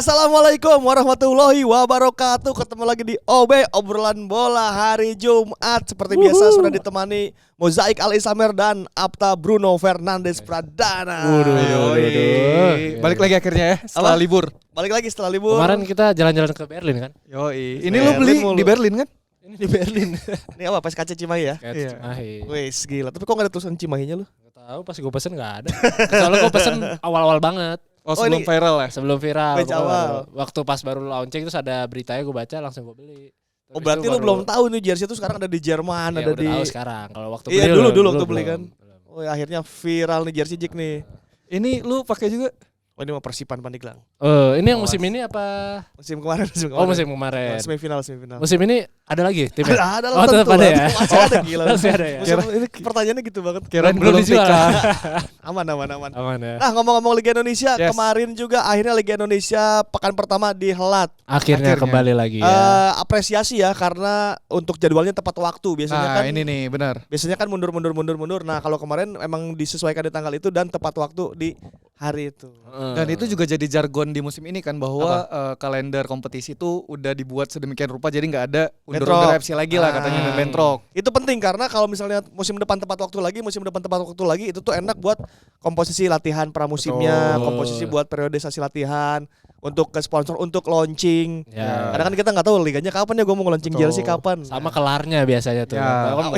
Assalamualaikum warahmatullahi wabarakatuh. Ketemu lagi di OB Obrolan Bola hari Jumat. Seperti biasa sudah ditemani Mozaik Al Isamer dan Apta Bruno Fernandes Pradana. Balik lagi akhirnya ya setelah libur. Balik lagi setelah libur. Kemarin kita jalan-jalan ke Berlin kan? Yoi. Ini lu beli di Berlin kan? Ini di Berlin. Ini apa? PSKC Cimahi ya? Iya. Wih, gila. Tapi kok gak ada tulisan Cimahinya lu? Gak tahu pas gue pesen gak ada. Soalnya gue pesen awal-awal banget. Oh, sebelum viral ya? Sebelum viral. Awal. Waktu pas baru launching terus ada beritanya gue baca langsung gue beli. Oh berarti lu belum tahu nih jersey itu sekarang ada di Jerman, ya, ada di. Tahu sekarang. Kalau waktu beli. Iya dulu waktu beli kan. Belum. Oh ya, akhirnya viral nih jersey Jack nih. Ini lu pakai juga? Oh ini mah Persipan Pandeglang. Ini yang musim ini apa? Musim kemarin. Oh musim kemarin. Semifinal. Musim ini ada lagi timnya? Ada oh tetap ada ya? Masih ada gila. Masih ada ya? Ini pertanyaannya gitu banget. Kirain belum dijual. Aman. Aman ya. Nah ngomong-ngomong Liga Indonesia, Yes. kemarin juga akhirnya Liga Indonesia pekan pertama dihelat. Akhirnya kembali lagi ya. Apresiasi ya karena untuk jadwalnya tepat waktu. Biasanya Nah kan ini nih benar. biasanya kan mundur. Nah kalau kemarin emang disesuaikan di tanggal itu dan tepat waktu di hari itu. Dan itu juga jadi jargon di musim ini kan bahwa kalender kompetisi itu udah dibuat sedemikian rupa jadi nggak ada undur-undur FC lagi lah katanya dan bentrok. Itu penting karena kalau misalnya musim depan tepat waktu lagi itu tuh enak buat komposisi latihan pramusimnya, Betul. komposisi buat periodisasi latihan, untuk ke sponsor, untuk launching. Ya. Kadang kan kita nggak tahu liganya kapan ya, gue mau launching jersey kapan. Sama kelarnya biasanya tuh. Ya. Kan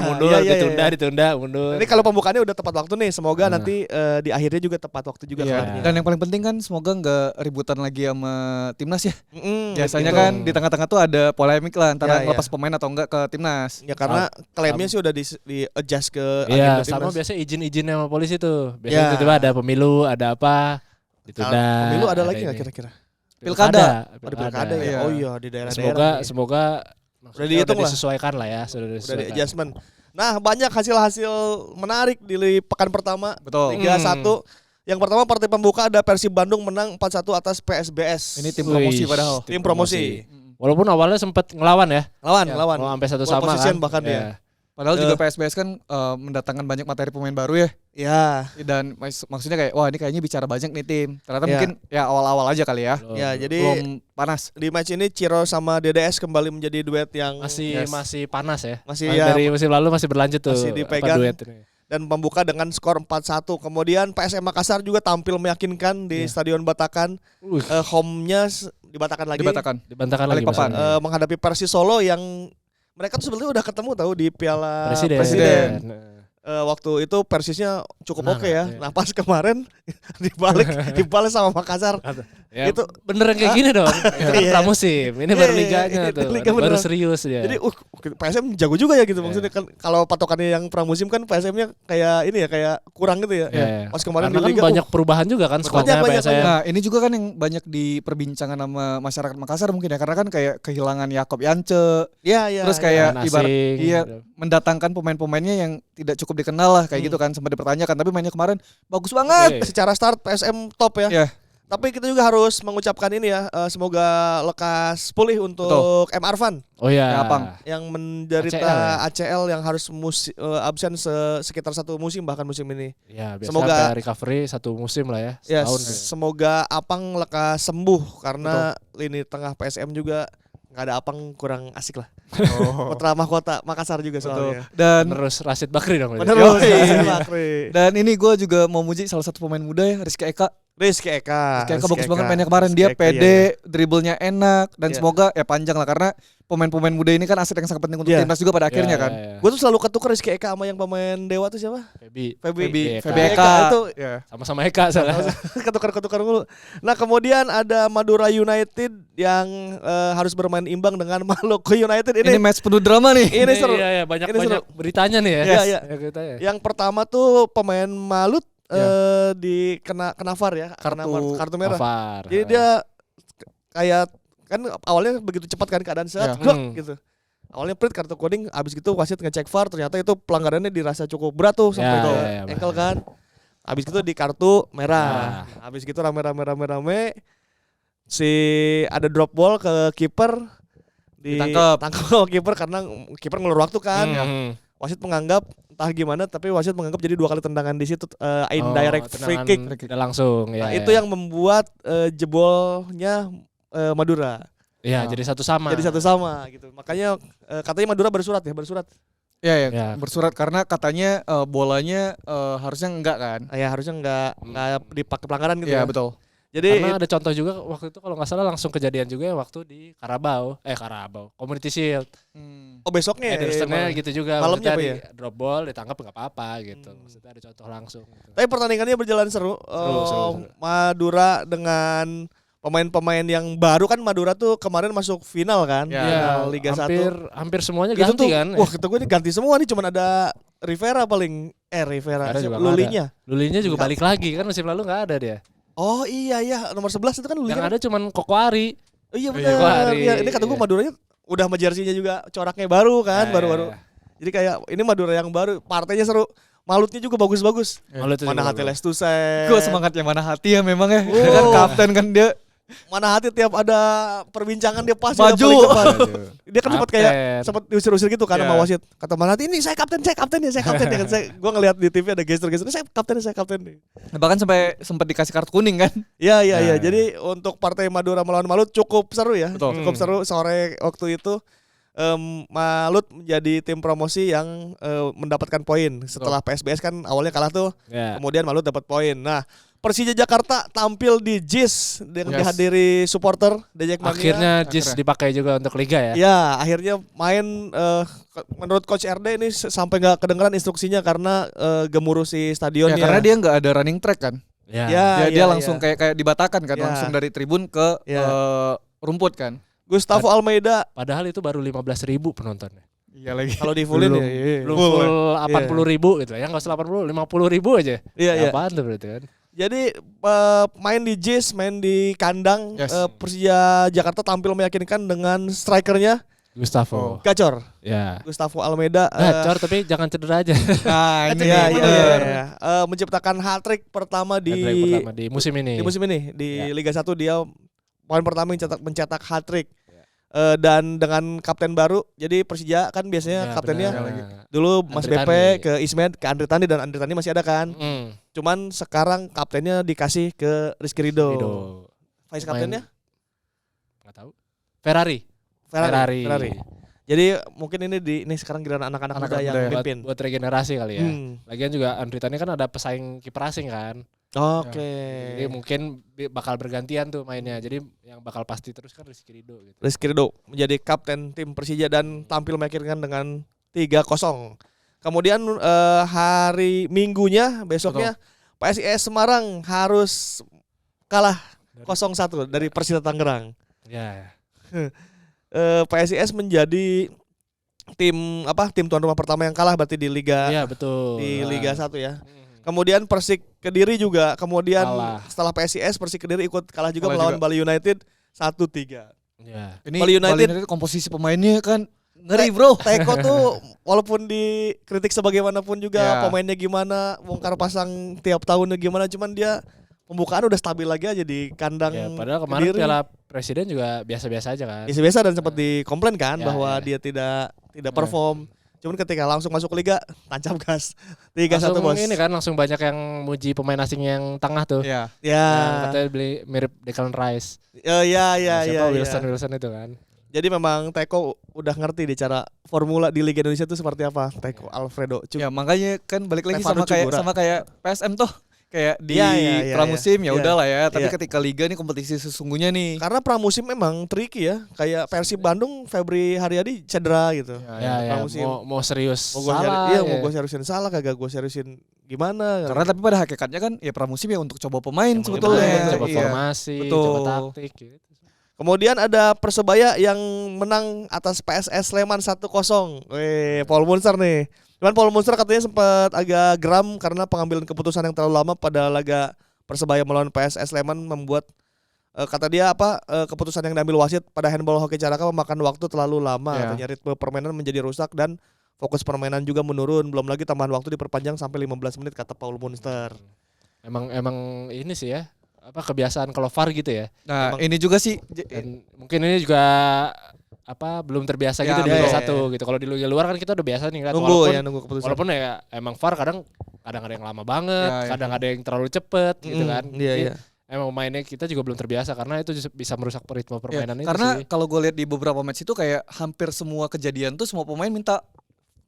mundur, Iya. ditunda, mundur. Ini kalau pembukaannya udah tepat waktu nih, semoga nanti di akhirnya juga tepat waktu juga Iya. kelarnya. Dan yang paling penting kan semoga nggak ributan lagi sama timnas ya. Biasanya gitu. kan di tengah-tengah tuh ada polemik lah antara Iya. ngelepas pemain atau enggak ke timnas. Ya karena klaimnya sih udah di adjust ke Iya, agenda sama timnas. biasa izin-izin sama polisi tuh. Biasanya Ya. tiba-tiba ada pemilu, ada apa, ditunda. Pemilu ada lagi ini. nggak kira-kira? Pilkada. Ada pilkada ya. Iya. Oh iya di daerah-daerah. Semoga Udah dihitung lah. disesuaikan lah ya, sudah Udah di disesuaikan. adjustment. Nah banyak hasil-hasil menarik di pekan pertama Betul. Liga 1. Yang pertama partai pembuka ada Persib Bandung menang 4-1 atas PSBS. Ini tim promosi Wih. padahal. Tim promosi. Walaupun awalnya sempat ngelawan ya. Lawan. Oh, sampai satu Pole sama position kan. bahkan dia. Padahal juga PSBS kan mendatangkan banyak materi pemain baru ya. Ya. Dan maksudnya kayak wah ini kayaknya bicara banyak nih tim. Ternyata Ya. mungkin ya awal-awal aja kali ya. Ya, jadi Belum panas. di match ini Ciro sama DDS kembali menjadi duet yang Masih panas ya. Masih ya, dari musim lalu masih berlanjut tuh. masih dipegang. duet ini. dan pembuka dengan skor 4-1. Kemudian PSM Makassar juga tampil meyakinkan di Stadion Batakan. Home-nya di Batakan lagi. Dibantahkan lagi Balikpapan. maksudnya. Menghadapi Persis Solo yang mereka tuh sebetulnya udah ketemu tahu di Piala Presiden. waktu itu Persisnya cukup Menang, oke ya. iya. Nah pas kemarin dibalik sama Makassar. Ya, Itu beneran kayak gini dong. Itu kan Iya. pramusim. Ini baru liganya tuh. Liga Baru beneran. serius dia. Jadi PSM jago juga ya gitu. Maksudnya kan kalau patokannya yang pramusim kan PSM-nya kayak ini ya, kayak kurang gitu ya. Ya. Pas kemarin Karena di kan Liga banyak perubahan juga kan squadnya banyak. PSM. Nah ini juga kan yang banyak diperbincangan sama masyarakat Makassar mungkin ya. Karena kan kayak kehilangan Yakob Yance. Iya. Terus kayak Pemain ibarat asing. mendatangkan pemain-pemainnya yang tidak cukup dikenal lah kayak gitu kan. Sempat dipertanyakan tapi mainnya kemarin bagus banget. Oke. secara start PSM top ya. Iya. Tapi kita juga harus mengucapkan ini ya, semoga lekas pulih untuk M. Arfan Oh ya. Ya, Apang. yang menderita ACL ACL yang harus absen sekitar 1 musim bahkan musim ini. Ya, biasa Semoga- sampai recovery 1 musim lah ya. Ya, Setahun. semoga Apang lekas sembuh karena lini tengah PSM juga nggak ada Apang kurang asik lah. Putra mahkota Makassar juga soalnya. Dan Terus Rashid Bakri dong. Bener Yo, loh, iya. Bakri. dan ini gue juga mau muji salah satu pemain muda ya Rizky Eka. Rizky Eka. Rizky Eka bagus banget mainnya kemarin. Dia Rizky Eka, pede, iya. dribblenya enak dan Iya. semoga ya panjang lah karena pemain-pemain muda ini kan aset yang sangat penting untuk Iya. timnas juga pada akhirnya kan. Gue tuh selalu ketukar Rizky Eka sama yang pemain Dewa tuh siapa? Feby Feby Eka. Eka itu ya. Sama-sama Eka salah. ketukar mulu. Nah kemudian ada Madura United yang harus bermain imbang dengan Maluku United Ini match penuh drama nih. ini seru. Iya, banyak Ini seru. beritanya nih ya. Iya, iya. Ya, kita ya. Yang pertama tuh pemain Malut di kena VAR ya, kartu merah. Afar. Jadi dia kayak kan awalnya begitu cepat kan keadaan Iya. saat gitu. Awalnya print kartu kuning, abis gitu wasit ngecek VAR, ternyata itu pelanggarannya dirasa cukup berat tuh sampai Ya, ke ya, ankle kan. Abis itu di kartu merah. Abis gitu rame si ada drop ball ke kiper Ditangkep. tangkap kiper karena kiper ngelur waktu kan. wasit menganggap entah gimana tapi wasit menganggap jadi 2 kali tendangan di situ indirect free kick. Langsung ya. Nah, itu yang membuat jebolnya Madura. Iya, jadi satu sama. Jadi satu sama gitu. Makanya katanya Madura bersurat. Ya, bersurat karena katanya bolanya harusnya enggak kan. Ya harusnya enggak dipakai pelanggaran gitu Iya, ya. betul. Jadi karena ada contoh juga waktu itu kalau nggak salah langsung kejadian juga waktu di Carabao Community Shield. oh besoknya Edersonnya gitu juga. malamnya apa Maksudnya ya? Drop ball ditangkap nggak apa-apa gitu. Maksudnya ada contoh langsung. Gitu. Tapi pertandingannya berjalan seru. Seru. Madura dengan pemain-pemain yang baru kan Madura tuh kemarin masuk final kan, final Liga 1. Hampir semuanya Itu ganti tuh, kan. wah kata gue ini ganti semua nih, cuman ada Rivera Rivera juga Lulinya juga balik lagi kan musim lalu nggak ada dia. Oh iya nomor 11 itu kan Lulinya. Yang kan? ada cuman Kokoari. Oh, iya Kokoari, benar. Ya, ini kata gue iya. Maduranya udah sama jersey-nya juga coraknya baru kan, Ya, baru-baru. ya. Jadi kayak ini Madura yang baru, partainya seru. Malutnya juga bagus-bagus. Malut itu Mana juga hati bagus. Lestusen. Gue semangatnya mana hati ya memang ya. Oh. Kan kapten kan dia. Mana hati tiap ada perbincangan dia pasti Maju. udah paling depan. Dia kan sempat kayak Kapten. sempat diusir-usir gitu kan Iya. sama wasit. Kata Mana hati ini saya kapten ya kan gue ngelihat di TV ada gestur-gestur saya kapten nih. Bahkan sampai sempat dikasih kartu kuning kan. Iya. Nah. Jadi untuk partai Madura melawan Malut cukup seru ya. Betul. Cukup seru sore waktu itu. Malut menjadi tim promosi yang mendapatkan poin setelah PSBS kan awalnya kalah tuh. Ya. Kemudian Malut dapat poin. Nah, Persija Jakarta tampil di JIS dengan Yes. dihadiri supporter The Jackmania. Akhirnya JIS dipakai juga untuk liga ya. Ya, akhirnya main menurut Coach RD ini sampai nggak kedengeran instruksinya karena gemuruh si stadionnya. Ya, karena dia nggak ada running track kan. Ya. Dia langsung kayak dibatakan kan, Ya. langsung dari tribun ke Ya. rumput kan. Gustavo Almeida Padahal itu baru 15.000 penontonnya. Iya lagi. kalau di fullin Belum- ya. Iya. Belum full 80.000 gitu ya. Nggak usah 80, 50.000 aja. Iya. Apaan tuh berarti kan? Jadi main di JIS, main di kandang Yes. Persija Jakarta tampil meyakinkan dengan strikernya Gustavo. gacor. Ya. Gustavo Almeida Gacor tapi jangan cedera aja. Nah, ini Iya, nih, iya, bener. iya. Menciptakan hat-trick pertama di Hat-trick pertama di musim ini. di musim ini di Ya. Liga 1 dia poin pertama mencetak hat-trick. Dan dengan kapten baru, jadi Persija kan biasanya Ya, kaptennya benar. dulu Mas Andri BP Tani. ke Ismed ke Andri Tani dan Andri Tani masih ada kan. Cuman sekarang kaptennya dikasih ke Rizky Ridho. Vice kaptennya Nggak tahu. Ferrari. Ferrari. Jadi mungkin ini sekarang giliran anak-anak muda yang muda. pimpin. Buat regenerasi kali ya. Hmm. Lagian juga Andri Tani kan ada pesaing kiper asing kan. Oke. Jadi mungkin bakal bergantian tuh mainnya. Jadi yang bakal pasti terus kan Rizky Ridho gitu. Rizky Ridho menjadi kapten tim Persija dan tampil meyakinkan dengan 3-0. Kemudian hari Minggunya besoknya PSIS Semarang harus kalah 0-1 dari Persita Tangerang. Ya. PSIS menjadi tim tuan rumah pertama yang kalah berarti di Liga Iya betul. di Liga 1 ya. Kemudian Persik Kediri juga kemudian Kalah. setelah PSIS Persik Kediri ikut kalah juga Kalah melawan juga. Bali United 1-3. Ya. Ini Bali United- komposisi pemainnya kan ngeri bro. Teko tuh walaupun dikritik sebagaimanapun juga Ya. pemainnya gimana, bongkar pasang tiap tahunnya gimana, cuman dia pembukaan udah stabil lagi aja di kandang Ya, padahal kemarin Kediri. Piala Presiden juga biasa-biasa aja kan. Biasa-biasa dan sempat dikomplain kan Ya, bahwa ya. dia tidak perform. Cuman ketika langsung masuk liga tancap gas 3-1 Langsung bos. ini kan langsung banyak yang muji pemain asing yang tengah tuh. Iya. Ya. Yang katanya beli mirip Declan Rice. Ya. Siapa Wilson itu kan. Jadi memang Teko udah ngerti di cara formula di Liga Indonesia itu seperti apa. Teko Alfredo. Ya makanya kan balik lagi Stefano Cugura. sama kayak PSM tuh. Kayak di Iya, pramusim ya iya. udah lah ya, tapi Iya. ketika liga nih kompetisi sesungguhnya nih. Karena pramusim memang tricky ya. Kayak Persib Bandung Febri Haryadi cedera gitu. Ya, pramusim. mau serius Mau gue salah. mau gue seriusin salah kagak gue seriusin gimana. Karena tapi pada hakikatnya kan ya pramusim ya untuk coba pemain Yang sebetulnya. penting coba Iya. formasi, Betul. coba taktik gitu. Kemudian ada Persebaya yang menang atas PSS Sleman 1-0. Paul Munster nih. Cuman Paul Munster katanya sempat agak geram karena pengambilan keputusan yang terlalu lama pada laga Persebaya melawan PSS Sleman membuat kata dia keputusan yang diambil wasit pada handball hoki Caraka memakan waktu terlalu lama. Ya. Katanya ritme permainan menjadi rusak dan fokus permainan juga menurun. Belum lagi tambahan waktu diperpanjang sampai 15 menit kata Paul Munster. Emang ini sih ya. Kebiasaan kalau VAR gitu ya. Nah, Emang- ini juga sih Dan mungkin ini juga belum terbiasa Ya, gitu di iya, Liga iya, 1 gitu. Kalau di Liga luar kan kita udah biasa nih kan. Nunggu keputusan. Walaupun ya emang VAR kadang ada yang lama banget, Ya, ya. kadang ada yang terlalu cepet gitu kan. Iya, Jadi, iya. emang mainnya kita juga belum terbiasa karena itu bisa merusak ritme Ya, permainan itu karena sih. kalau gue lihat di beberapa match itu kayak hampir semua kejadian tuh semua pemain minta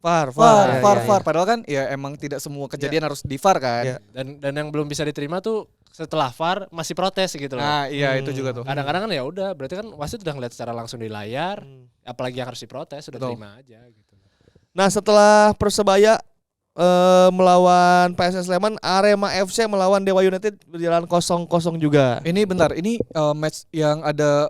VAR. Iya, VAR. Padahal kan ya emang tidak semua kejadian harus di VAR kan. Iya. Dan yang belum bisa diterima tuh setelah VAR masih protes gitu loh. Nah iya itu juga tuh. Kadang-kadang kan ya udah berarti kan wasit udah ngeliat secara langsung di layar, apalagi yang harus diprotes udah Betul. terima aja gitu. Nah, setelah Persebaya melawan PSS Sleman, Arema FC melawan Dewa United berjalan 0-0 juga. Ini bentar, ini match yang ada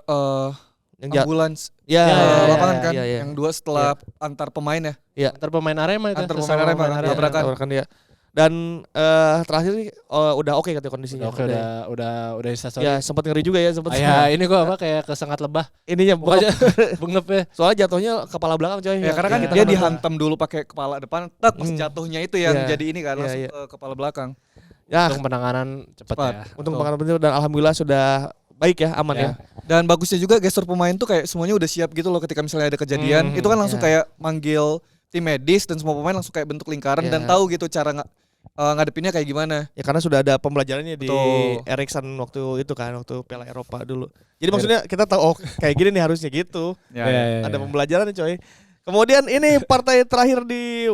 Yang ambulans ya, lapangan kan, iya, iya. yang dua setelah antar pemain ya. Antar pemain Arema itu. Antar pemain sesama Arema kan, tabrakan. Tabrakan dia. Dan terakhir sih udah oke katanya kondisinya. Oke udah bisa Ya, sempat ngeri juga ya, sempat. ya ini gua kayak kesengat lebah. Ininya Bukannya bengep ya. soalnya jatuhnya kepala belakang coy. Ya karena kan Kita dia nonton. dihantam dulu pakai kepala depan, tak pas jatuhnya itu yang Iya. jadi ini kan Iya, langsung iya. ke kepala belakang. Ya, Untuk penanganan cepat Cepat. ya. untuk Betul. makanan penting dan alhamdulillah sudah baik ya, aman ya. Dan bagusnya juga gestur pemain tuh kayak semuanya udah siap gitu loh ketika misalnya ada kejadian. Itu kan langsung kayak manggil tim medis dan semua pemain langsung kayak bentuk lingkaran Ya. dan tahu gitu cara ngadepinnya kayak gimana. Ya karena sudah ada pembelajarannya di Betul. Erikson waktu itu kan, waktu Piala Eropa dulu. Jadi maksudnya kita tahu kayak gini nih harusnya gitu. Ya. Ada pembelajaran nih coy. Kemudian ini partai terakhir di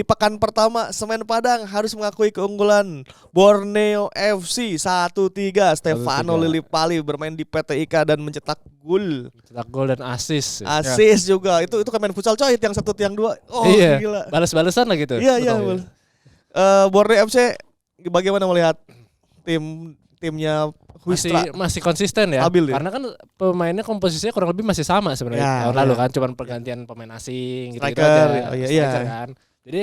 pekan pertama, Semen Padang harus mengakui keunggulan Borneo FC 1-3. Stefano 1-3. Lillipali bermain di PT IKA dan mencetak gol. Cetak gol dan assist. Asis juga. Itu kan main futsal coy, tiang 1 tiang 2. Oh iya. gila. Balas-balasan lah gitu. Iya iya. Betul. Borneo FC bagaimana melihat timnya Wistra? Masih konsisten ya. Stabil ya? Karena kan pemainnya komposisinya kurang lebih masih sama sebenarnya. Ya, Tahun lalu ya. kan cuman pergantian pemain asing gitu, Striker, aja. oh iya, Striker iya. kan. Jadi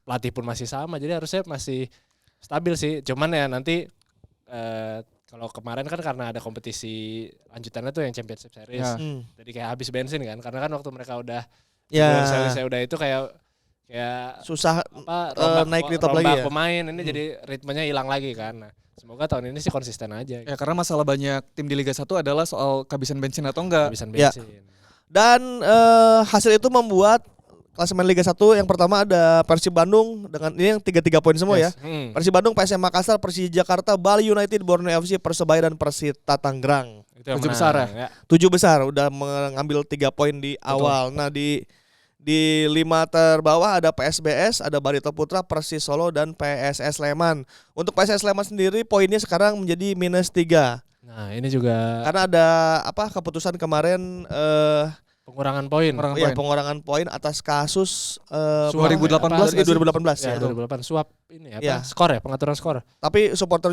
pelatih pun masih sama. Jadi harusnya masih stabil sih. Cuman ya nanti kalau kemarin kan karena ada kompetisi lanjutannya tuh yang Championship Series. Ya. Jadi kayak habis bensin kan. Karena kan waktu mereka udah Ya. saya udah itu kayak Susah naik di top rombak lagi ya. pemain ini jadi ritmenya hilang lagi kan. Nah, semoga tahun ini sih konsisten aja. Ya karena masalah banyak tim di Liga 1 adalah soal kehabisan bensin atau enggak. Habisan Ya. bensin. Dan hasil itu membuat klasemen Liga 1 yang pertama ada Persib Bandung dengan ini yang 3 poin semua ya. Persib Bandung, PSM Makassar, Persija Jakarta, Bali United, Borneo FC, Persebaya dan Persita Tangerang. Itu yang 7 menang, besar ya? 7 besar udah mengambil 3 poin di awal. Nah, di 5 terbawah ada PSBS, ada Barito Putra, Persis Solo dan PSS Sleman. Untuk PSS Sleman sendiri poinnya sekarang menjadi -3. Nah, ini juga Karena ada keputusan kemarin pengurangan poin. pengurangan poin atas kasus 2018 di 2018 Ya, ya. 2008 suap ini apa? Ya. Skor ya, pengaturan skor. Tapi supporter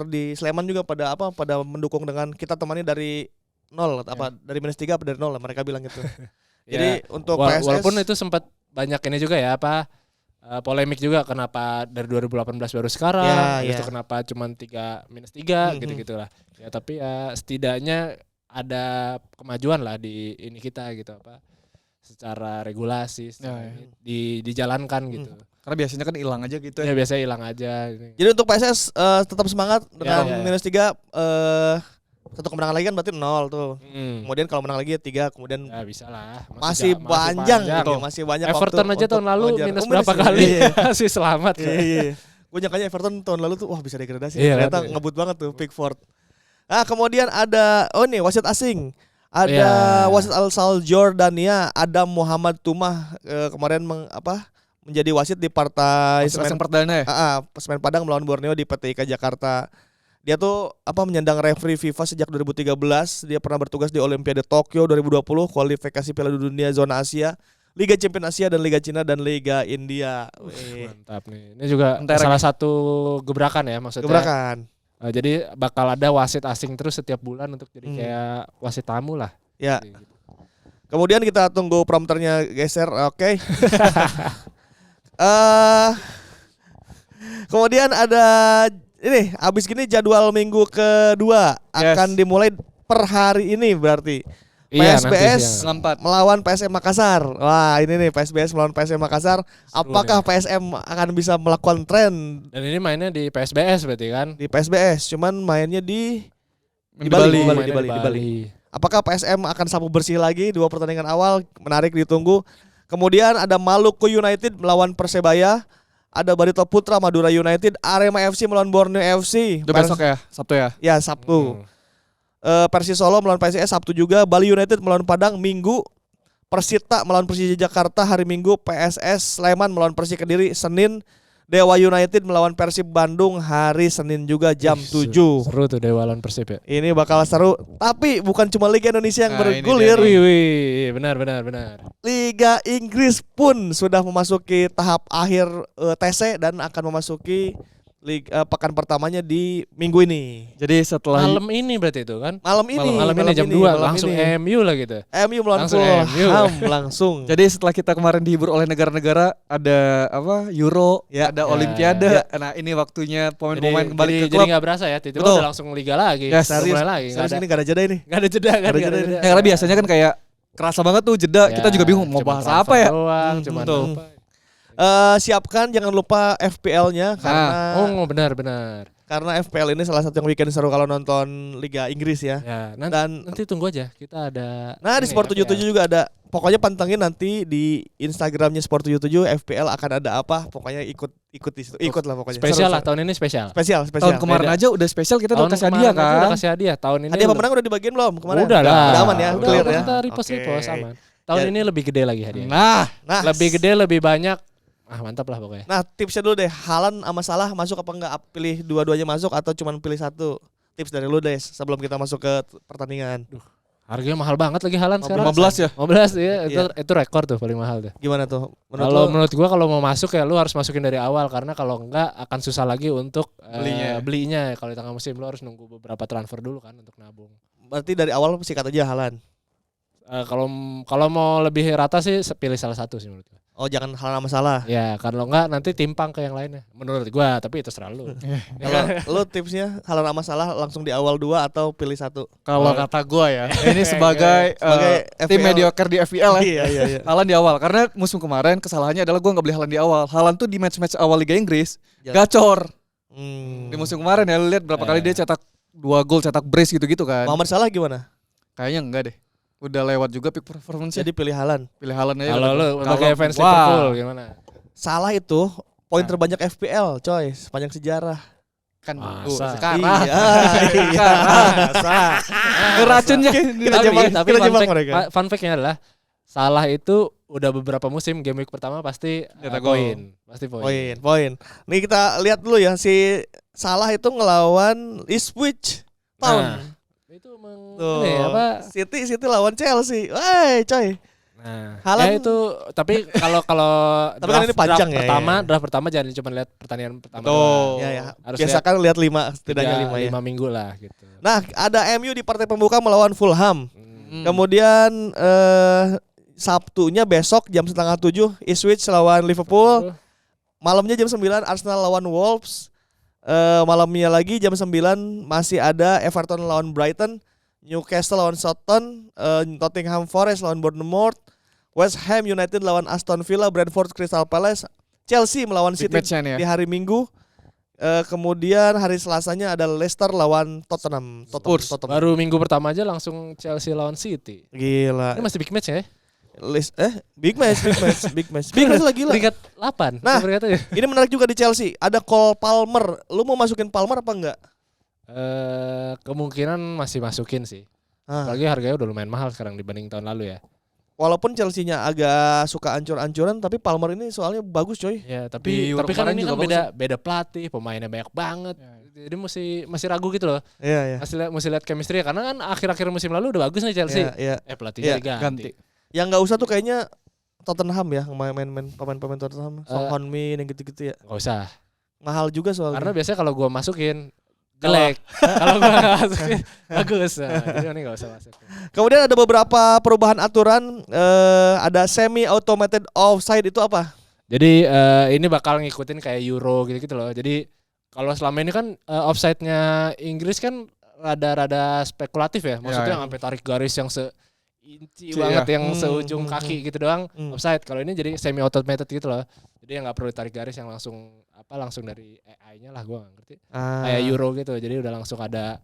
di Sleman juga pada mendukung dengan kita temani dari 0 dari -3 apa dari 0 lah mereka bilang gitu. Jadi untuk PSS walaupun itu sempat banyak ini juga ya polemik juga kenapa dari 2018 baru sekarang, Ya, itu ya. kenapa cuman -3 gitu-gitu lah. Ya tapi ya setidaknya ada kemajuan lah di ini kita gitu secara regulasi Ya, ya. Hmm. dijalankan gitu. Karena biasanya kan hilang aja gitu Ya ya. biasanya hilang aja ini. Jadi untuk PSS tetap semangat dengan Ya. -3 satu kemenangan lagi kan berarti 0 tuh. Kemudian kalau menang lagi 3, kemudian Ya bisa lah. masih panjang gitu, masih banyak Everton waktu aja tahun untuk lalu mengejar. minus Oh, berapa ya? kali Iya. masih selamat kan. Iya. Gue nyangkanya Everton tahun lalu tuh wah bisa degradasi. Iya, Ternyata kan? ngebut banget tuh Pickford. Nah, kemudian ada wasit asing. Ada Iya. wasit Al-Saud Jordania, Adam Muhammad Tumah kemarin menjadi wasit di partai Wasit asing perdana ya. Semen Padang melawan Borneo di PT IKA Jakarta. Dia tuh menyandang referee FIFA sejak 2013. Dia pernah bertugas di Olimpiade Tokyo 2020, kualifikasi Piala Dunia Zona Asia, Liga Champions Asia dan Liga Cina dan Liga India. Mantap nih. Ini juga Bentar, salah satu gebrakan ya maksudnya. Gebrakan. Jadi bakal ada wasit asing terus setiap bulan untuk jadi kayak wasit tamu lah. Ya. Jadi gitu. Kemudian kita tunggu prompternya geser. Oke. Kemudian ada ini abis gini jadwal minggu kedua akan dimulai per hari ini berarti. Iya, PSBS nanti siang. melawan PSM Makassar. Wah ini nih PSBS melawan PSM Makassar. Apakah PSM akan bisa melakukan tren Dan ini mainnya di PSBS berarti kan? di PSBS? Cuman mainnya di Bali. Mainnya Bali. Apakah PSM akan sapu bersih lagi 2 pertandingan awal? Menarik ditunggu. Kemudian ada Maluku United melawan Persebaya, ada Barito Putra Madura United, Arema FC melawan Borneo FC. Udah besok ya, Sabtu ya. Ya, Sabtu. Persis Solo melawan PSIS Sabtu juga, Bali United melawan Padang Minggu, Persita melawan Persija Jakarta hari Minggu, PSS Sleman melawan Persik Kediri Senin, Dewa United melawan Persib Bandung hari Senin juga jam 7. Seru tuh Dewa lawan Persib ya. Ini bakal seru, tapi bukan cuma Liga Indonesia yang Nah, ini bergulir. dia Wih, benar. Liga Inggris pun sudah memasuki tahap akhir TC dan akan memasuki pekan pertamanya di minggu ini. Jadi setelah Malam ini berarti itu kan? Malam ini jam 2 langsung MU lah gitu. MU melawan Langsung MU. Fulham langsung. Jadi setelah kita kemarin dihibur oleh negara-negara, ada apa Euro, Ya. ada Ya. Olimpiade. Nah ini waktunya pemain-pemain kembali ke Jadi klub. nggak berasa ya, tiba-tiba Betul. udah langsung liga lagi. Yes. Udah mulai lagi. Serius ini gak ada jeda ini. Nggak ada jeda kan? Nggak ada nggak jeda. Karena biasanya kan kayak kerasa banget tuh jeda. Kita juga bingung mau Cuman bahas transfer apa ya. Doang, Hmm, cuman betul. apa. Siapkan jangan lupa FPL-nya karena Oh benar. karena FPL ini salah satu yang bikin seru kalau nonton Liga Inggris ya. Ya, Dan nanti tunggu aja. Kita ada. nah di ini, Sport 77 FPL. juga ada. Pokoknya pantengin nanti di Instagramnya Sport 77 FPL akan ada apa. Pokoknya ikut di situ. Ikut lah pokoknya. Spesial Seru, lah, tahun ini spesial. Spesial. Tahun kemarin Beda. aja udah spesial, kita udah Tahun kasih hadiah kemarin aja kan. Udah kasih hadiah. Tahun ini Hadiah pemenang udah dibagiin belum kemarin? Udah lah. Udah aman ya, Udah, clear ya. Kita repost Oke. aman. Tahun Ya. ini lebih gede lagi hadiah. Nah, Nah, Lebih gede, lebih banyak. Mantap lah pokoknya. Nah, tipsnya dulu deh. Haaland sama Salah masuk apa enggak? Pilih dua-duanya masuk atau cuma pilih satu? Tips dari lu deh sebelum kita masuk ke pertandingan. Harganya mahal banget lagi Haaland sekarang. 15 ya. 15 ya, Iya. itu rekor tuh paling mahal tuh. Gimana tuh? Menurut gua kalau mau masuk ya lu harus masukin dari awal karena kalau enggak akan susah lagi untuk belinya. Kalau di tengah musim lu harus nunggu beberapa transfer dulu kan untuk nabung. Berarti dari awal sikat aja Haaland. Kalau mau lebih rata sih pilih salah satu sih menurut gua. Oh, jangan Haaland sama Salah. Ya, kalau enggak nanti timpang ke yang lainnya. Menurut gua, tapi itu terserah lu. Kalau lu tipsnya Haaland sama Salah langsung di awal 2 atau pilih satu? kalau kata gua ya, ini sebagai Sebagai tim FPL. mediocre di FPL ya. Iya. Haaland di awal, karena musim kemarin kesalahannya adalah gua nggak beli Haaland di awal. Haaland tuh di match-match awal Liga Inggris Ya. gacor. Hmm. Di musim kemarin ya, lu lihat berapa kali dia cetak 2 gol, cetak brace gitu-gitu kan. Muhammad Salah gimana? Kayaknya enggak deh. Udah lewat juga peak performance. Jadi pilih Haaland. Pilih Haaland aja. Kalau lu sebagai fans wah. Liverpool gimana? Salah itu poin terbanyak FPL, coy, sepanjang sejarah. Kan Masa? sekarang. Iya. Racunnya Tapi kita jebak mereka. fun fact-nya adalah Salah itu udah beberapa musim game week pertama pasti Cetak gol. poin, pasti poin. Poin. Nih kita lihat dulu ya si Salah itu ngelawan Ipswich Town. Itu emang Tuh. ini apa? City lawan Chelsea. Woi, coy. Nah, Haaland- ya itu tapi kalau Tapi kan ini panjang ya, draft pertama jangan cuma lihat pertandingan pertama. Betul. doang. Ya. Harus Biasakan lihat 5, setidaknya 5 ya. 5 minggu lah gitu. Nah, ada MU di partai pembuka melawan Fulham. Kemudian Sabtunya besok jam 6:30 Ipswich lawan Liverpool. Malamnya jam 9 Arsenal lawan Wolves. Malamnya lagi jam 9 masih ada Everton lawan Brighton, Newcastle lawan Southampton, Nottingham Forest lawan Bournemouth, West Ham United lawan Aston Villa, Brentford Crystal Palace, Chelsea melawan Big City match-nya nih ya. di hari Minggu. Kemudian hari Selasanya ada Leicester lawan Tottenham. Spurs. Baru minggu pertama aja langsung Chelsea lawan City. Gila. Ini masih big match ya? Big match. Big match lagi gila. Peringkat 8. Nah. peringkatnya. Ini menarik juga di Chelsea. Ada Cole Palmer. Lu mau masukin Palmer apa enggak? Kemungkinan masih masukin sih. Apalagi harganya udah lumayan mahal sekarang dibanding tahun lalu ya. Walaupun Chelsea-nya agak suka ancur-ancuran, tapi Palmer ini soalnya bagus coy. Ya, Di tapi Euro kan kemarin ini juga kan bagus beda pelatih, pemainnya banyak banget. Jadi masih ragu gitu loh. Iya. Masih lihat chemistry karena kan akhir-akhir musim lalu udah bagus nih Chelsea. Iya. Pelatihnya Iya, diganti. Yang enggak usah tuh kayaknya Tottenham ya, main-main pemain-pemain Tottenham, Son Heung-min yang gitu-gitu ya. Gak usah. Mahal juga soalnya. Karena biasanya kalau gua masukin jelek. Kalau gua nggak masukin bagus. Nah, jadi ini gak usah masuk. Kemudian ada beberapa perubahan aturan, ada semi automated offside itu apa? Jadi ini bakal ngikutin kayak Euro gitu-gitu loh. Jadi kalau selama ini kan offside-nya Inggris kan rada-rada spekulatif ya. Maksudnya sampai tarik garis yang inci banget yang seujung kaki gitu doang offside. Kalau ini jadi semi automated gitu loh. Jadi yang nggak perlu tarik garis yang langsung dari AI-nya lah, gua nggak ngerti. Kayak Euro gitu. Jadi udah langsung ada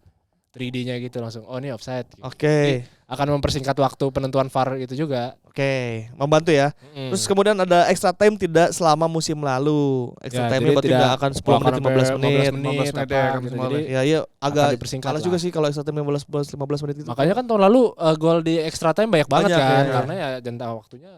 3D-nya gitu langsung. Oh ini offside. Gitu. Oke. Akan mempersingkat waktu penentuan VAR itu juga. Oke, membantu ya. Terus kemudian ada extra time tidak selama musim lalu. Extra time berarti tidak akan 10 menit 15 menit. 15 menit apa, ya, gitu. maksimal Jadi Ya, iya agak dipersingkat kalah lah. juga sih kalau extra time 15 menit itu. makanya kan tahun lalu gol di extra time banyak banget Banyak, kan. ya. Karena ya jangka waktunya.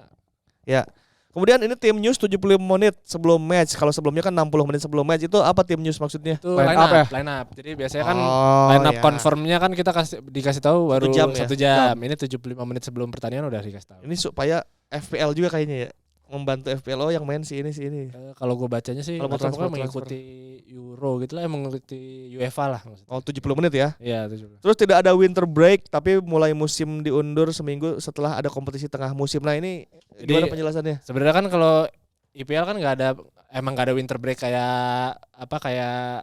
Ya. Kemudian ini tim news 75 menit sebelum match. Kalau sebelumnya kan 60 menit sebelum match. Itu apa tim news maksudnya? Itu Line line up up, ya? line up. Jadi biasanya kan Oh, line up ya. confirmnya kan kita dikasih tahu baru 1 jam ya? 1 jam. Ini 75 menit sebelum pertandingan udah dikasih tahu. Ini supaya FPL juga kayaknya ya. Membantu FPL yang main si ini. Kalau gue bacanya sih Kalau mau pokoknya transfer. mengikuti Euro gitu lah, mengikuti UEFA lah maksudnya. Oh 70 menit ya. Iya, 70. Terus tidak ada winter break tapi mulai musim diundur seminggu setelah ada kompetisi tengah musim. Nah ini Jadi, gimana penjelasannya? Sebenarnya kan kalau IPL kan nggak ada winter break kayak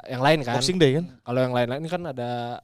yang lain kan. Boxing Day kan? Kalau yang lain-lain ini kan ada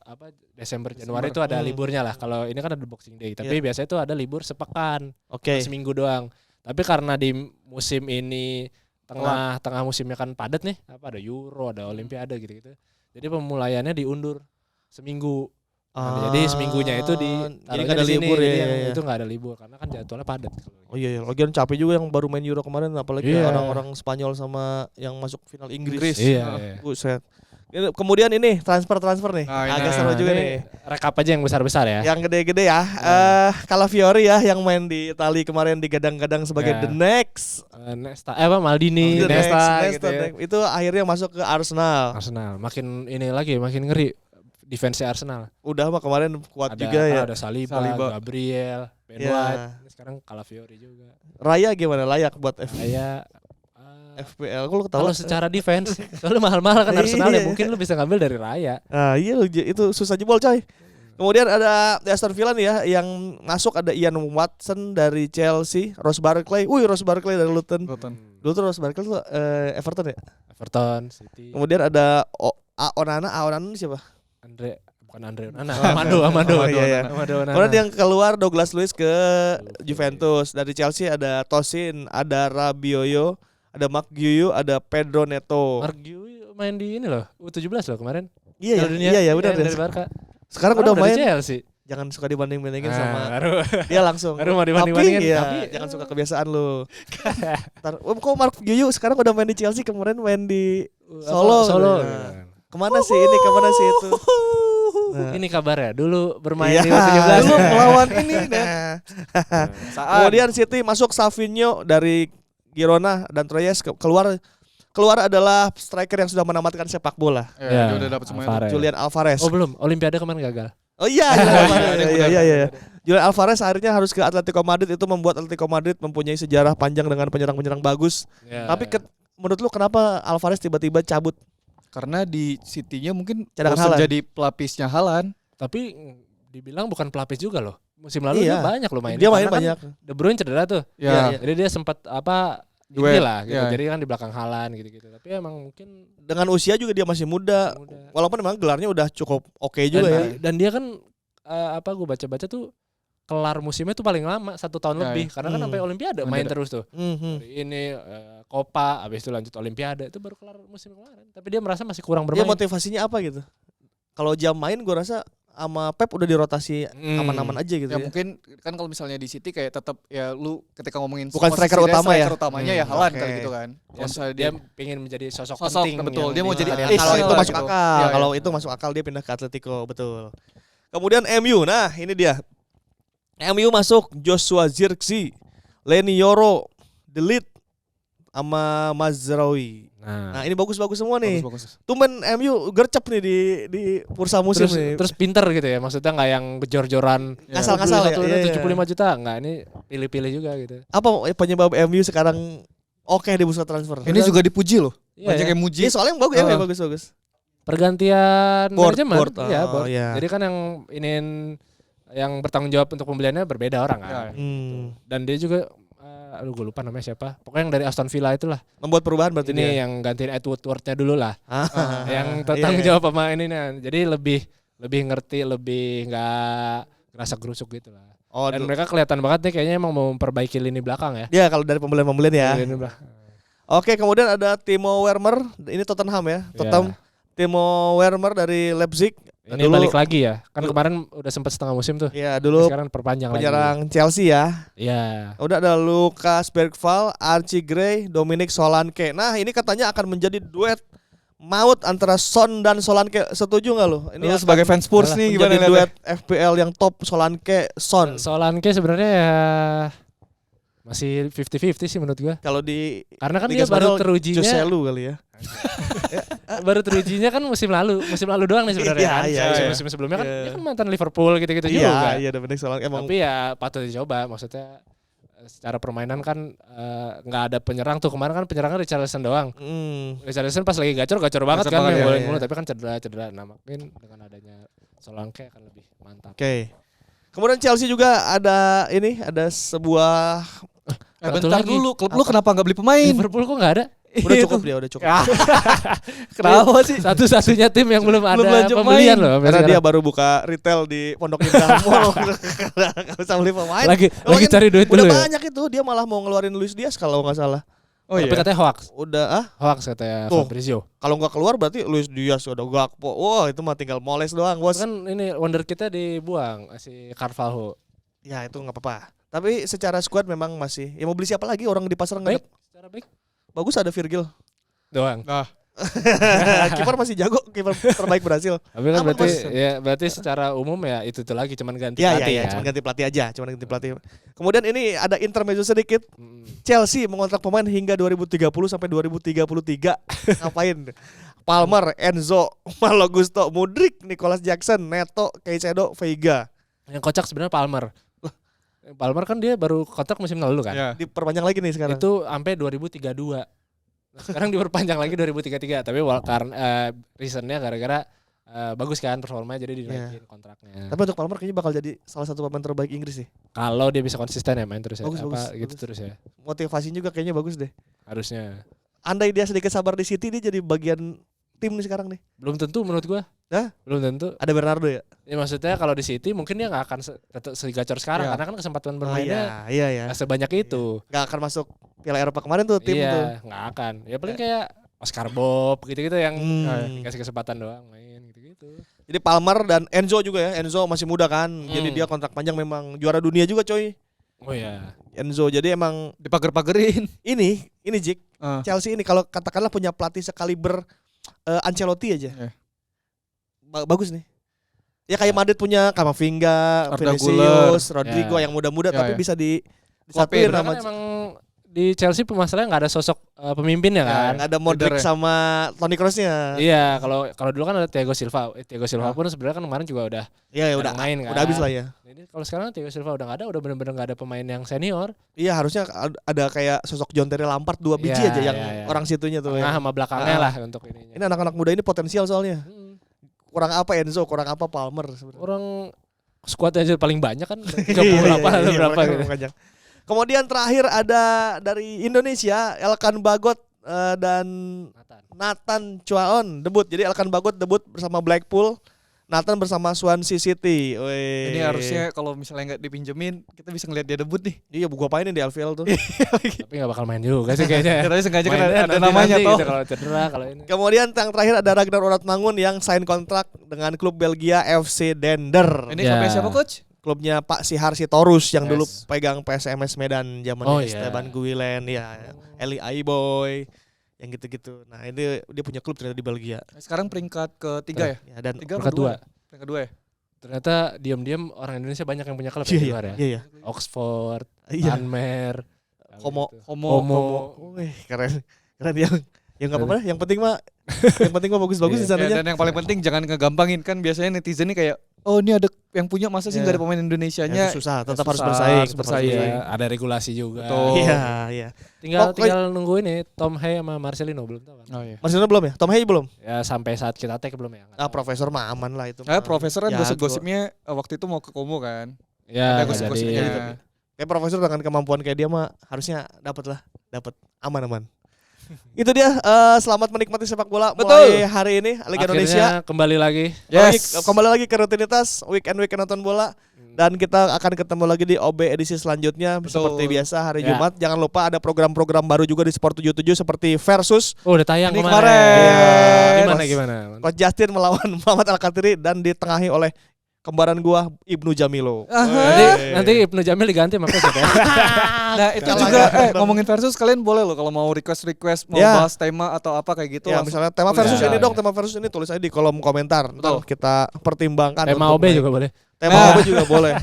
Desember Januari itu ada liburnya lah. Kalau ini kan ada Boxing Day, tapi biasanya itu ada libur sepekan, Oke. seminggu doang. Tapi karena di musim ini tengah musimnya kan padat nih, ada Euro, ada Olimpiade gitu-gitu. Jadi pemulaiannya diundur seminggu. Nah, jadi seminggunya itu jadi nggak ada libur ya. Itu nggak ada libur karena kan jadwalnya padat. Oh iya, lagian capek juga yang baru main Euro kemarin, apalagi orang-orang Spanyol sama yang masuk final Inggris. Iya. Buset. Kemudian ini transfer nih, agak seru juga nih. Rekap aja yang besar-besar ya. Yang gede-gede ya, Calafiori ya yang main di Itali kemarin digadang-gadang sebagai the next. Nesta, Maldini, The Nesta, next, gitu ya. Itu akhirnya masuk ke Arsenal. Makin ini lagi, makin ngeri. Defense Arsenal. Udah mah kemarin kuat juga ya. Ada Saliba, Gabriel, Ben White. Sekarang Calafiori juga. Raya gimana, layak buat FPL? Kok lu ketawa? Kalau secara defense, soalnya mahal-mahal kan Arsenal ya, mungkin lu bisa ngambil dari Raya. Nah iya itu susah jebol coy. Kemudian ada Aston Villa nih ya, yang masuk ada Ian Watson dari Chelsea, Ross Barkley dari Luton, Ross Barkley tuh Everton ya? Everton, City. Kemudian ada Onana ini siapa? Bukan Andre Onana. Amado. Iya. Onana. Kemudian yang keluar Douglas Luiz ke Juventus. Dari Chelsea ada Tosin, ada Rabiot, ada Mark Guiu, ada Pedro Neto. Mark Guiu main di ini loh, U17 loh kemarin. Iya benar dari Barca. Sekarang udah main. Chelsea. Jangan suka dibanding-bandingin sama baru dia langsung. mau dibanding-bandingin. Tapi jangan suka kebiasaan lu. Kok Mark Guiu sekarang udah main di Chelsea, kemarin main di Solo. Nah. Kemana sih itu? Nah. Ini kabarnya dulu bermain di U17 U17 melawan ini. Kemudian City masuk Savinho dari Girona dan Troyes keluar adalah striker yang sudah menamatkan sepak bola. Dia udah dapat semuanya. Julian Alvarez. Oh belum, Olimpiade kemarin gagal. Oh iya. Julian Alvarez akhirnya harus ke Atletico Madrid. Itu membuat Atletico Madrid mempunyai sejarah panjang dengan penyerang-penyerang bagus. Tapi menurut lu kenapa Alvarez tiba-tiba cabut? Karena di City-nya mungkin cadangan bosan jadi pelapisnya Haaland. Tapi dibilang bukan pelapis juga loh. Musim lalu dia banyak loh main. Dia main banyak. Kan De Bruyne cedera tuh. Iya. Jadi dia sempat inilah gitu. Jadi kan di belakang Haaland gitu-gitu. Tapi emang mungkin dengan usia juga dia masih muda. Walaupun memang gelarnya udah cukup oke juga ya. Dan dia kan gue baca-baca tuh kelar musimnya tuh paling lama 1 tahun lebih karena kan sampai Olimpiade main terus tuh. Dari ini Copa, habis itu lanjut Olimpiade, itu baru kelar musim kemarin. Tapi dia merasa masih kurang bermain. Dia motivasinya apa gitu? Kalau jam main gue rasa sama Pep udah dirotasi aman-aman aja gitu ya. Mungkin kan kalau misalnya di City kayak tetap ya lu ketika ngomongin bukan striker utama ya. Striker utamanya ya Haaland kali gitu kan. Kalau dia pengen menjadi sosok penting. Betul, dia mau jadi kalau itu masuk akal. Kalau itu masuk akal dia pindah ke Atletico, betul. Kemudian MU. Nah, ini dia. MU masuk Joshua Zirkzee, Leny Yoro, The Ligt sama Mazraoui. Nah, ini bagus-bagus semua nih. Bagus. Tumben MU gercep nih di bursa musim nih. Terus pinter gitu ya, maksudnya nggak yang jor-joran ngasal-ngasal ya. 75 juta, nggak, ini pilih-pilih juga gitu. Apa penyebab MU sekarang oke di bursa transfer? Ini juga dipuji loh. Banyak yang muji. Soalnya bagus ya, bagus. Pergantian manajemen. Board. Iya. Jadi kan yang bertanggung jawab untuk pembeliannya berbeda orang kan. Dan dia juga gue lupa namanya siapa. Pokoknya yang dari Aston Villa itulah. Membuat perubahan berarti ini dia. Yang gantiin Ed Woodward-nya dulu lah. Yang tanggung jawab sama ini. Jadi lebih ngerti, lebih nggak ngerasa gerusuk gitu lah. Dan mereka kelihatan banget nih kayaknya emang mau memperbaiki lini belakang ya. Iya, kalau dari pembelian ya. Oke, kemudian ada Timo Werner. Ini Tottenham ya. Timo Werner dari Leipzig Ini Dulu- balik lagi ya. Kan kemarin udah sempat setengah musim tuh. Ya dulu Sekarang perpanjang lagi. penyerang Chelsea ya. Iya. Udah ada Lucas Bergvall, Archie Gray, Dominic Solanke. Nah ini katanya akan menjadi duet maut antara Son dan Solanke. Setuju nggak lo? Lu sebagai fans Spurs nih gimana menjadi lihatnya? duet FPL yang top Solanke, Son. Solanke sebenarnya ya masih 50-50 sih menurut gua. Kalau di Karena kan Liga dia baru Spanyol, terujinya Joselu kali ya. baru terujinya kan musim lalu doang nih sebenarnya kan. Iya, iya. Musim sebelumnya kan Iya. dia kan mantan Liverpool gitu-gitu juga. Iya, Dominic Solanke emang. Tapi ya patut dicoba, maksudnya secara permainan kan nggak ada penyerang tuh. Kemarin kan penyerangnya Richarlison doang. Richarlison pas lagi gacor banget Gacor kan banget, yang iya, golin iya. mulu, tapi kan cedera. Nah, mungkin dengan adanya Solanke akan lebih mantap. Oke. Kemudian Chelsea juga ada sebuah Satu Bentar lagi. dulu, klub lu kenapa nggak beli pemain? Liverpool kok nggak ada? udah cukup dia, udah cukup. Kenapa sih? Satu-satunya tim yang belum ada belanja pembelian pemain. loh. sampai Karena dia sekarang. baru buka retail di Pondok Indah Mall. Enggak bisa beli pemain. lagi Lagian cari duit udah dulu ya. banyak itu, dia malah mau ngeluarin Luis Diaz kalau nggak salah. Oh Tapi iya. katanya hoax. Udah Katanya Tuh. Fabrizio. kalau nggak keluar berarti Luis Diaz udah Gakpo. Wah, itu mah tinggal moles doang, Bos. Kan ini wonder kita dibuang si Carvalho. Ya, itu nggak apa-apa. Tapi secara squad memang masih. Ya mau beli siapa lagi orang di pasar nggak Baik, ada. secara baik Bagus ada Virgil. doang. Nah, Kiper masih jago, kiper terbaik Brasil. Tapi kan Aman, berarti secara umum ya itu lagi cuman ganti Iya, pelatih iya, kan. cuma ganti pelatih aja, cuma ganti pelatih. Kemudian ini ada intermezzo sedikit. Mm. Chelsea mengontrak pemain hingga 2030 sampai 2033. Ngapain? Palmer, Enzo, Malo Gusto, Mudryk, Nicolas Jackson, Neto, Caicedo, Veiga. Yang kocak sebenarnya Palmer. Palmer kan dia baru kontrak musim lalu kan. ya. Diperpanjang lagi nih sekarang. Itu sampai 2032. Nah, sekarang diperpanjang lagi 2033, tapi karena reasonnya gara-gara bagus kan performanya jadi dinaikin kontraknya. Tapi untuk Palmer kayaknya bakal jadi salah satu pemain terbaik Inggris sih. Kalau dia bisa konsisten ya main terus ya. Bagus, Gitu bagus. terus ya. Motivasinya juga kayaknya bagus deh. Harusnya. Andai dia sedikit sabar di City, dia jadi bagian tim nih sekarang nih. Belum tentu menurut gua. Hah? Belum tentu. Ada Bernardo ya? Ya maksudnya kalau di City mungkin dia nggak akan segacor sekarang Iya. karena kan kesempatan Oh, bermainnya iya. nggak sebanyak itu. Gak akan masuk Piala Eropa kemarin tuh tim tuh. Iya, nggak akan. Ya paling kayak Oscar Bob gitu-gitu yang dikasih kesempatan doang main gitu-gitu. Jadi Palmer dan Enzo juga ya. Enzo masih muda kan. Jadi dia kontrak panjang, memang juara dunia juga coy. Oh iya. Enzo jadi emang Dipager-pagerin. ini Jik. Ah. Chelsea ini kalau katakanlah punya pelatih sekaliber Ancelotti aja. Iya. Bagus nih. Ya kayak Madrid punya Camavinga, Arda Vinicius, Rodrigo Ya. yang muda-muda Ya, tapi ya. bisa Klopin, disatuin sama Karena emang di Chelsea masalahnya nggak ada sosok pemimpin ya kan. ada Modric Leader ya. sama Toni Kroosnya. Iya, kalau dulu kan ada Thiago Silva. Thiago Silva Ah. pun sebenarnya kan kemarin juga udah Iya, udah main kan. udah habis lah ya. Jadi kalau sekarang Thiago Silva udah nggak ada, udah benar-benar nggak ada pemain yang senior. Iya, harusnya ada kayak sosok John Terry Lampard 2 biji Iya, aja yang iya. orang situnya tuh. Tengah Ya. sama belakangnya Ah. lah untuk ininya. Ini anak-anak muda ini potensial soalnya. Hmm. Kurang apa Enzo, kurang apa Palmer sebenarnya. Orang squad aja paling banyak kan 30 Iya, apa iya, berapa mereka gitu. makanya. Kemudian terakhir ada dari Indonesia Elkan Bagot dan Nathan Chuaon debut. Jadi Elkan Bagot debut bersama Blackpool, Nathan bersama Swansea City. Wih. Ini harusnya kalau misalnya nggak dipinjemin, kita bisa ngeliat dia debut nih. Iya, gua mainin di LVL tuh. Tapi gak bakal main juga sih kayaknya. Tapi sengaja kan Mainnya ada nanti namanya toh. gitu, kalau cedera kalau ini. Kemudian yang terakhir ada Ragnar Oratmangun yang sign kontrak dengan klub Belgia FC Dender. Ini Ya. klubnya siapa coach? Klubnya Pak Sihar Sitorus yang Yes. dulu pegang PSMS Medan zaman Oh, iya. Esteban Guilen ya, Eli Aiboy yang gitu-gitu. Nah, ini dia punya klub ternyata di Belgia. Sekarang peringkat ketiga ya? Ya, dan Tiga Peringkat apa dua? dua. Peringkat dua ya? Ternyata diam-diam orang Indonesia banyak yang punya klub iya, di iya, luar ya. iya, iya. Oxford, Iya. Anmer, Komo. gitu. Homo. Wih, keren. Keren yang enggak apa-apa, yang penting mah bagus-bagus di Iya. sananya. Dan yang paling penting jangan ngegampangin, kan biasanya netizen nih kayak, oh ini ada yang punya, masa sih Iya. nggak ada pemain Ya, Indonesianya? itu susah, tetap Ya, harus susah, bersaing. harus tetap bersaing. Iya, ada regulasi juga. Betul. Iya, iya. Tinggal Pokoknya- nunggu ini Tom Hay sama Marcelino belum tahu kan. Oh iya. Marcelino belum ya? Tom Hay belum? Ya sampai saat kita tag belum ya. nggak tahu. Profesor mah aman lah itu. mah. Profesor kan Jago. gosip-gosipnya waktu itu mau ke Komo kan? Ya, Ada nggak gosip-gosipnya. jadi. Kayak profesor dengan kemampuan kayak dia mah harusnya dapat aman. Itu dia, selamat menikmati sepak bola mulai hari ini Liga Indonesia. Akhirnya kembali lagi. Kembali lagi ke rutinitas weekend nonton bola. Dan kita akan ketemu lagi di OB edisi selanjutnya. Seperti biasa hari Ya. Jumat. Jangan lupa ada program-program baru juga di Sport 77 seperti Versus. Oh, udah tayang Ini kemarin. kemarin. Gimana? Coach Justin melawan Muhammad Al-Katiri dan ditengahi oleh kembaran gua Ibnu Jamilo. Nanti Ibnu Jamil diganti sama Pesut ya. Nah itu Kalah juga ya. ngomongin versus kalian boleh loh kalau mau request mau Ya. bahas tema atau apa kayak gitu. Ya, langsung misalnya tema versus tulis ini aja. dong, tema versus ini tulis aja di kolom komentar. Ntar kita pertimbangkan. Tema untuk OB naik. juga boleh. Tema OB juga boleh.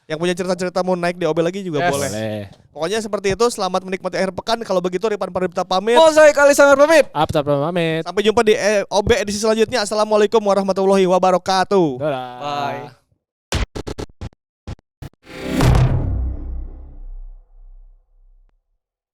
Yang punya cerita-cerita mau naik di OB lagi juga Yes. boleh. Boleh. Pokoknya seperti itu. Selamat menikmati akhir pekan. Kalau begitu Ripan Pradipta pamit. Mozaik Ali Samer pamit. Apta pamit. Sampai jumpa di OB edisi selanjutnya. Assalamualaikum warahmatullahi wabarakatuh. Dadah. Bye.